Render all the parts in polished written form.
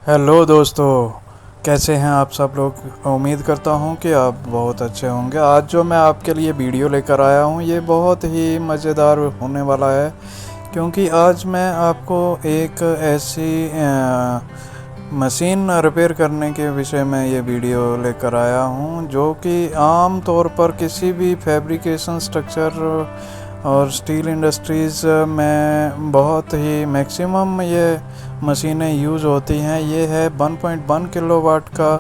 Hello दोस्तों, कैसे हैं आप सब लोग। उम्मीद करता हूं कि आप बहुत अच्छे होंगे। आज जो मैं आपके लिए वीडियो लेकर आया हूं ये बहुत ही मज़ेदार होने वाला है, क्योंकि आज मैं आपको एक ऐसी मशीन रिपेयर करने के विषय में ये वीडियो लेकर आया हूँ जो कि आम तौर पर किसी भी फैब्रिकेशन स्ट्रक्चर और स्टील इंडस्ट्रीज़ में बहुत ही मैक्सिमम ये मशीनें यूज़ होती हैं। ये है 1.1 किलोवाट का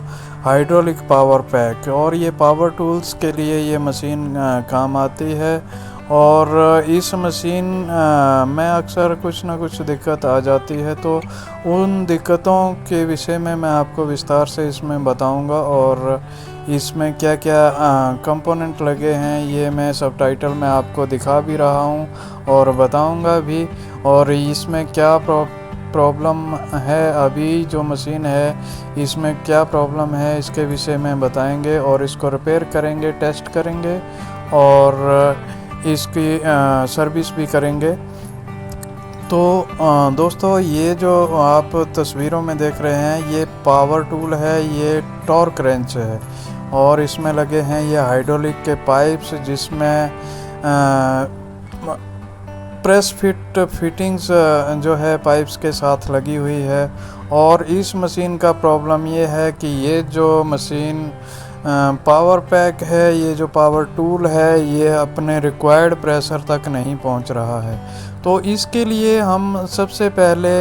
हाइड्रोलिक पावर पैक, और ये पावर टूल्स के लिए ये मशीन काम आती है। और इस मशीन में अक्सर कुछ ना कुछ दिक्कत आ जाती है, तो उन दिक्कतों के विषय में मैं आपको विस्तार से इसमें बताऊंगा। और इसमें क्या क्या कंपोनेंट लगे हैं ये मैं सबटाइटल में आपको दिखा भी रहा हूँ और बताऊंगा भी। और इसमें क्या प्रॉब्लम है, अभी जो मशीन है इसमें क्या प्रॉब्लम है इसके विषय में बताएंगे, और इसको रिपेयर करेंगे, टेस्ट करेंगे और इसकी सर्विस भी करेंगे। तो दोस्तों, ये जो आप तस्वीरों में देख रहे हैं ये पावर टूल है, ये टॉर्क रेंच है, और इसमें लगे हैं ये हाइड्रोलिक के पाइप्स जिसमें प्रेस फिटिंग्स जो है पाइप्स के साथ लगी हुई है। और इस मशीन का प्रॉब्लम ये है कि ये जो मशीन पावर पैक है, ये जो पावर टूल है, ये अपने रिक्वायर्ड प्रेशर तक नहीं पहुंच रहा है। तो इसके लिए हम सबसे पहले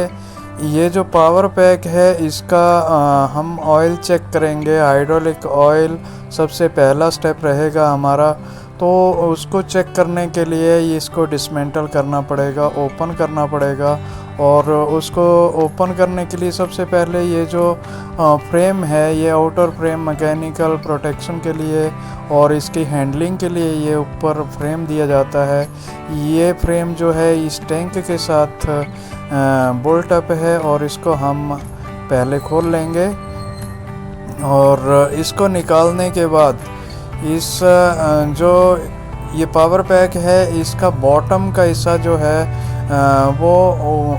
ये जो पावर पैक है इसका हम ऑयल चेक करेंगे। हाइड्रोलिक ऑयल सबसे पहला स्टेप रहेगा हमारा। तो उसको चेक करने के लिए इसको डिसमेंटल करना पड़ेगा, ओपन करना पड़ेगा। और उसको ओपन करने के लिए सबसे पहले ये जो फ्रेम है, ये आउटर फ्रेम मैकेनिकल प्रोटेक्शन के लिए और इसकी हैंडलिंग के लिए ये ऊपर फ्रेम दिया जाता है। ये फ्रेम जो है इस टैंक के साथ बोल्ट अप है, और इसको हम पहले खोल लेंगे। और इसको निकालने के बाद इस जो ये पावर पैक है इसका बॉटम का हिस्सा जो है वो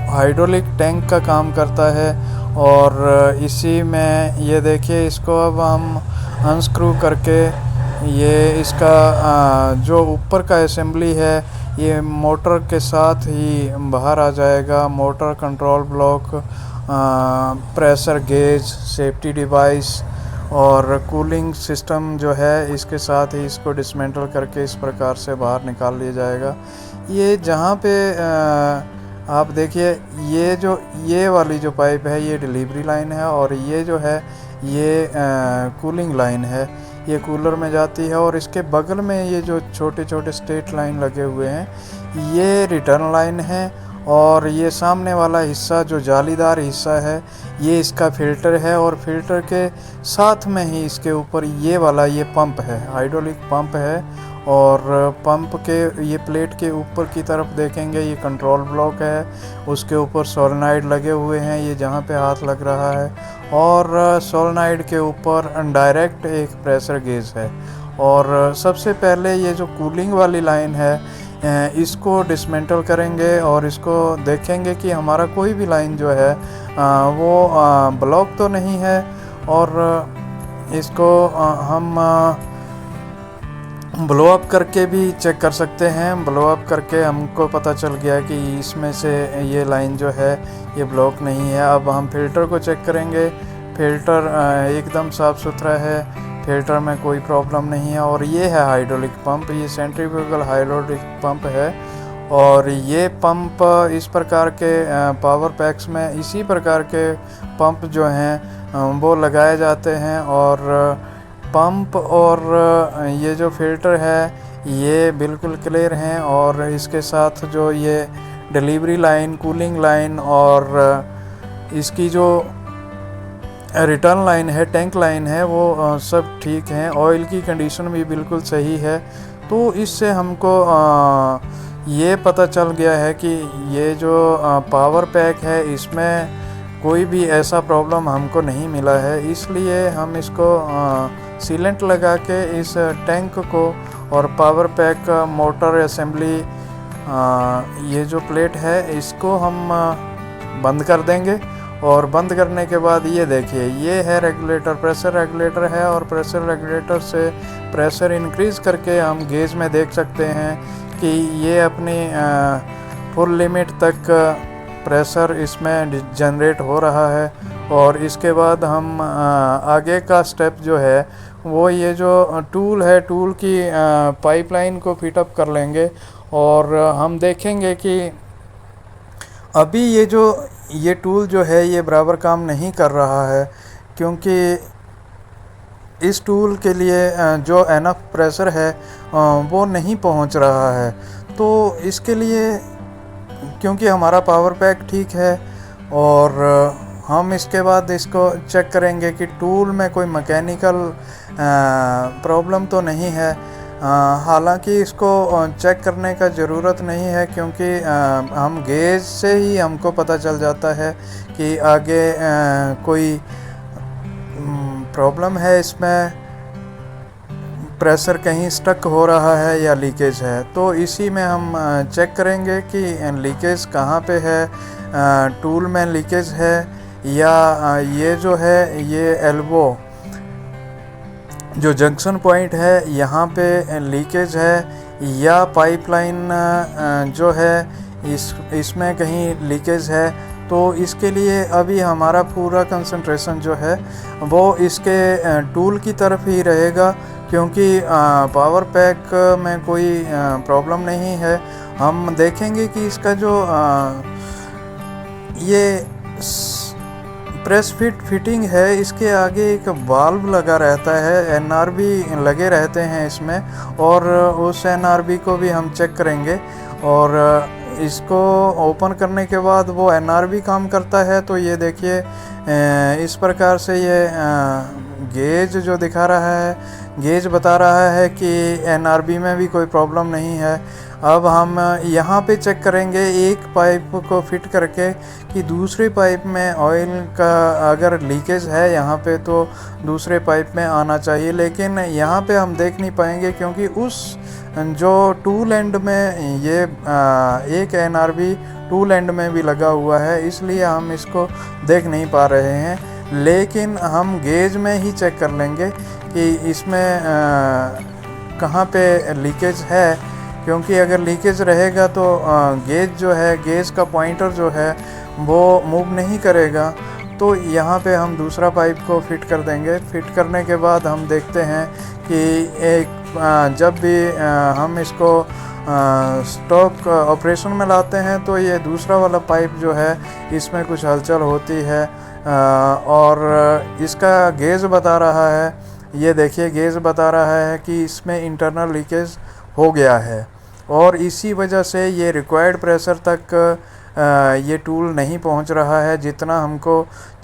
हाइड्रोलिक टैंक का काम करता है। और इसी में ये देखिए, इसको अब हम अनस्क्रू करके ये इसका जो ऊपर का असेंबली है ये मोटर के साथ ही बाहर आ जाएगा। Motor, control block, pressure gauge, safety device और कूलिंग सिस्टम जो है इसके साथ ही इसको डिसमेंटल करके इस प्रकार से बाहर निकाल लिया जाएगा। ये जहाँ पे आप देखिए, ये वाली जो पाइप है ये डिलीवरी लाइन है, और ये जो है ये कूलिंग लाइन है, ये कूलर में जाती है। और इसके बगल में ये जो छोटे छोटे स्ट्रेट लाइन लगे हुए हैं ये रिटर्न लाइन है। और ये सामने वाला हिस्सा जो जालीदार हिस्सा है ये इसका फ़िल्टर है, और फिल्टर के साथ में ही इसके ऊपर ये वाला ये पंप है, हाइड्रोलिक पंप है। और पंप के ये प्लेट के ऊपर की तरफ देखेंगे ये कंट्रोल ब्लॉक है, उसके ऊपर सोलेनॉइड लगे हुए हैं, ये जहाँ पे हाथ लग रहा है। और सोलेनॉइड के ऊपर डायरेक्ट एक प्रेशर गेज है। और सबसे पहले ये जो कूलिंग वाली लाइन है इसको डिसमेंटल करेंगे, और इसको देखेंगे कि हमारा कोई भी लाइन जो है वो ब्लॉक तो नहीं है। और इसको हम ब्लो अप करके भी चेक कर सकते हैं। ब्लो अप करके हमको पता चल गया कि इसमें से ये लाइन जो है ये ब्लॉक नहीं है। अब हम फ़िल्टर को चेक करेंगे। फ़िल्टर एकदम साफ़ सुथरा है, फ़िल्टर में कोई प्रॉब्लम नहीं है। और ये है हाइड्रोलिक पंप, ये सेंट्रीफ्यूगल हाइड्रोलिक पंप है। और ये पंप इस प्रकार के पावर पैक्स में इसी प्रकार के पंप जो हैं वो लगाए जाते हैं। और पंप और ये जो फ़िल्टर है ये बिल्कुल क्लियर हैं। और इसके साथ जो ये डिलीवरी लाइन, कूलिंग लाइन और इसकी जो रिटर्न लाइन है, टैंक लाइन है, वो सब ठीक हैं। ऑयल की कंडीशन भी बिल्कुल सही है। तो इससे हमको ये पता चल गया है कि ये जो पावर पैक है इसमें कोई भी ऐसा प्रॉब्लम हमको नहीं मिला है। इसलिए हम इसको सीलेंट लगा के इस टैंक को और पावर पैक मोटर असेंबली ये जो प्लेट है इसको हम बंद कर देंगे। और बंद करने के बाद ये देखिए, ये है रेगुलेटर, प्रेशर रेगुलेटर है, और प्रेशर रेगुलेटर से प्रेशर इंक्रीज़ करके हम गेज में देख सकते हैं कि ये अपनी फुल लिमिट तक प्रेशर इसमें जनरेट हो रहा है। और इसके बाद हम आगे का स्टेप जो है वो ये जो टूल है, टूल की पाइपलाइन को फिटअप कर लेंगे और हम देखेंगे कि अभी ये टूल जो है ये बराबर काम नहीं कर रहा है, क्योंकि इस टूल के लिए जो एनफ प्रेशर है वो नहीं पहुंच रहा है। तो इसके लिए, क्योंकि हमारा पावर पैक ठीक है, और हम इसके बाद इसको चेक करेंगे कि टूल में कोई मैकेनिकल प्रॉब्लम तो नहीं है। हालांकि इसको चेक करने का ज़रूरत नहीं है, क्योंकि हम गेज से ही हमको पता चल जाता है कि आगे कोई प्रॉब्लम है, इसमें प्रेशर कहीं स्टक हो रहा है या लीकेज है। तो इसी में हम चेक करेंगे कि लीकेज कहाँ पे है, टूल में लीकेज है या ये जो है ये एल्बो जो जंक्शन पॉइंट है यहाँ पे लीकेज है, या पाइपलाइन जो है इसमें कहीं लीकेज है। तो इसके लिए अभी हमारा पूरा कंसंट्रेशन जो है वो इसके टूल की तरफ ही रहेगा, क्योंकि पावर पैक में कोई प्रॉब्लम नहीं है। हम देखेंगे कि इसका जो ये प्रेस फिटिंग है, इसके आगे एक वाल्व लगा रहता है, एनआरबी लगे रहते हैं इसमें, और उस एनआरबी को भी हम चेक करेंगे। और इसको ओपन करने के बाद वो एनआरबी काम करता है। तो ये देखिए, इस प्रकार से ये गेज जो दिखा रहा है, गेज बता रहा है कि एनआरबी में भी कोई प्रॉब्लम नहीं है। अब हम यहाँ पे चेक करेंगे एक पाइप को फिट करके कि दूसरे पाइप में ऑयल का अगर लीकेज है यहाँ पे तो दूसरे पाइप में आना चाहिए, लेकिन यहाँ पे हम देख नहीं पाएंगे, क्योंकि उस जो टूल एंड में ये एक एनआरबी टूल एंड में भी लगा हुआ है, इसलिए हम इसको देख नहीं पा रहे हैं। लेकिन हम गेज में ही चेक कर लेंगे कि इसमें कहाँ पे लीकेज है, क्योंकि अगर लीकेज रहेगा तो गेज जो है, गेज का पॉइंटर जो है वो मूव नहीं करेगा। तो यहाँ पे हम दूसरा पाइप को फिट कर देंगे। फिट करने के बाद हम देखते हैं कि जब भी हम इसको स्टॉक ऑपरेशन में लाते हैं तो ये दूसरा वाला पाइप जो है इसमें कुछ हलचल होती है, और इसका गेज बता रहा है, ये देखिए गेज बता रहा है कि इसमें इंटरनल लीकेज हो गया है, और इसी वजह से ये रिक्वायर्ड प्रेशर तक ये टूल नहीं पहुंच रहा है। जितना हमको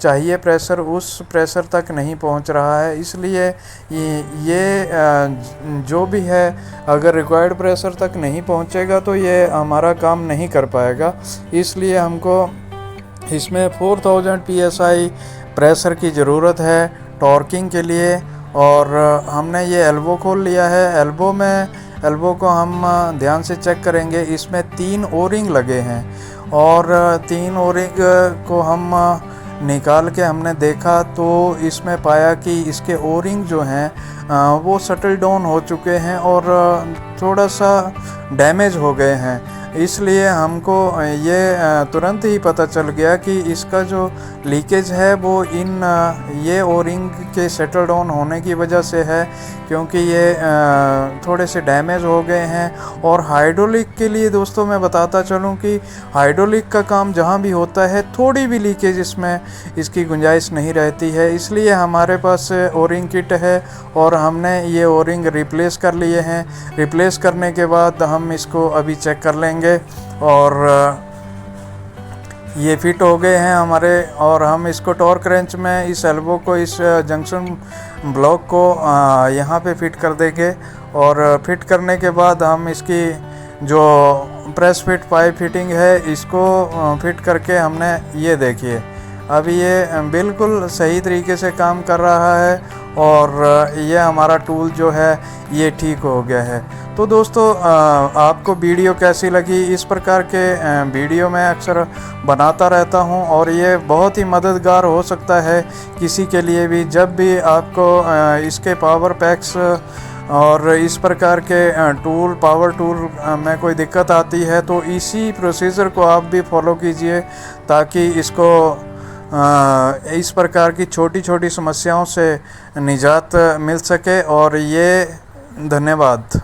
चाहिए प्रेशर, उस प्रेशर तक नहीं पहुंच रहा है। इसलिए ये जो भी है, अगर रिक्वायर्ड प्रेशर तक नहीं पहुंचेगा तो ये हमारा काम नहीं कर पाएगा। इसलिए हमको इसमें 4000 psi प्रेशर की ज़रूरत है टॉर्किंग के लिए। और हमने ये एल्बो खोल लिया है। एल्बो को हम ध्यान से चेक करेंगे। इसमें 3 ओरिंग लगे हैं, और 3 ओरिंग को हम निकाल के हमने देखा तो इसमें पाया कि इसके ओरिंग जो हैं वो सटल डाउन हो चुके हैं और थोड़ा सा डैमेज हो गए हैं। इसलिए हमको ये तुरंत ही पता चल गया कि इसका जो लीकेज है वो ये ओरिंग के सेटल डाउन होने की वजह से है, क्योंकि ये थोड़े से डैमेज हो गए हैं। और हाइड्रोलिक के लिए दोस्तों मैं बताता चलूँ कि हाइड्रोलिक का काम जहाँ भी होता है थोड़ी भी लीकेज इसकी गुंजाइश नहीं रहती है। इसलिए हमारे पास ओरिंग किट है और हमने ये ओरिंग रिप्लेस कर लिए हैं। रिप्लेस करने के बाद हम इसको अभी चेक कर लेंगे, और ये फिट हो गए हैं हमारे। और हम इसको टॉर्क रेंच में इस एल्बो को, इस जंक्शन ब्लॉक को यहाँ पे फिट कर देंगे। और फिट करने के बाद हम इसकी जो प्रेस फिट पाइप फिटिंग है इसको फिट करके हमने, ये देखिए अब ये बिल्कुल सही तरीके से काम कर रहा है और ये हमारा टूल जो है ये ठीक हो गया है। तो दोस्तों आपको वीडियो कैसी लगी? इस प्रकार के वीडियो मैं अक्सर बनाता रहता हूं और ये बहुत ही मददगार हो सकता है किसी के लिए भी, जब भी आपको इसके पावर पैक्स और इस प्रकार के पावर टूल में कोई दिक्कत आती है तो इसी प्रोसीजर को आप भी फॉलो कीजिए, ताकि इसको इस प्रकार की छोटी छोटी समस्याओं से निजात मिल सके। और ये धन्यवाद।